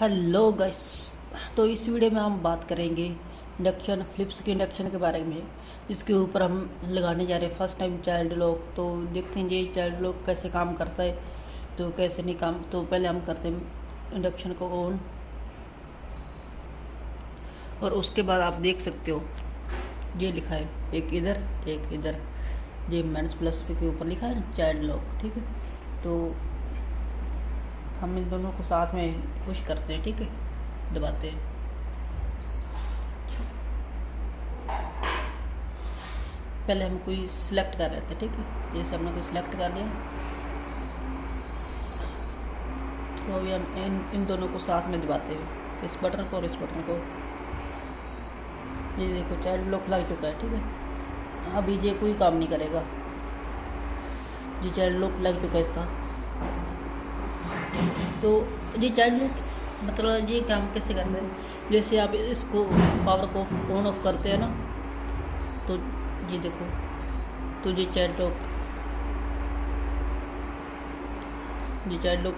Hello guys. तो इस video में हम बात करेंगे इंडक्शन फिलिप्स के इंडक्शन के बारे में, जिसके ऊपर हम लगाने जा रहे हैं फर्स्ट टाइम चाइल्ड लॉक। तो देखते हैं ये चाइल्ड लॉक कैसे काम करता है, तो कैसे नहीं काम। तो पहले हम करते हैं इंडक्शन को ऑन, और उसके बाद आप देख सकते हो ये लिखा है एक इधर एक इधर, ये मैंस प्लस के ऊपर लिखा है चाइल्ड लॉक। ठीक है, तो हम इन दोनों को साथ में पुश करते हैं। ठीक है, दबाते हैं। पहले हम कोई सिलेक्ट कर रहे थे। ठीक है, जैसे हमने कोई सिलेक्ट कर लिया, तो अभी हम इन दोनों को साथ में दबाते हैं, इस बटन को और इस बटन को। ये देखो चाइल्ड लॉक लग चुका है। ठीक है, अभी ये कोई काम नहीं करेगा, ये चाइल्ड लॉक लग चुका है इसका। तो ये चाइल्ड लॉक मतलब ये काम कैसे करते हैं, जैसे आप इसको पावर को ऑन ऑफ करते हैं ना, तो ये देखो, तो ये चाइल्ड लॉक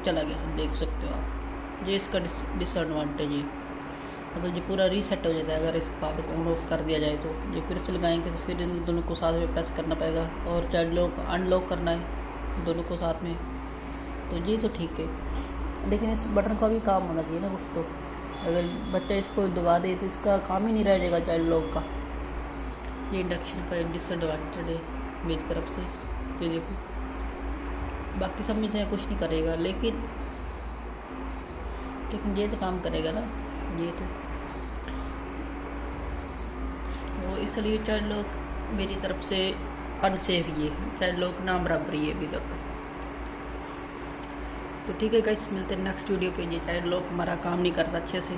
चला गया, देख सकते हो आप। ये इसका डिसएडवांटेज है, मतलब ये पूरा रीसेट हो जाता है अगर इस पावर को ऑन ऑफ कर दिया जाए। तो ये फिर से लगाएंगे तो फिर इन दोनों को साथ में प्रेस करना पड़ेगा, और चाइल्ड लॉक अनलॉक करना है दोनों को साथ में। तो ये तो ठीक है, लेकिन इस बटन का भी काम होना चाहिए ना कुछ। तो अगर बच्चा इसको दबा दे तो इसका काम ही नहीं रह जाएगा चाइल्ड लॉक का। ये इंडक्शन का डिसएडवांटेज है मेरी तरफ से। ये देखो, बाकी सब में तो कुछ नहीं करेगा, लेकिन ये तो काम करेगा ना, ये तो इसलिए चाइल्ड लॉक मेरी तरफ से अनसेफ ही है, चाइल्ड लॉक ना बराबर ही है अभी तक। तो ठीक है गाइस, मिलते हैं नेक्स्ट वीडियो पे। ये चाइल्ड लॉक हमारा काम नहीं करता अच्छे से।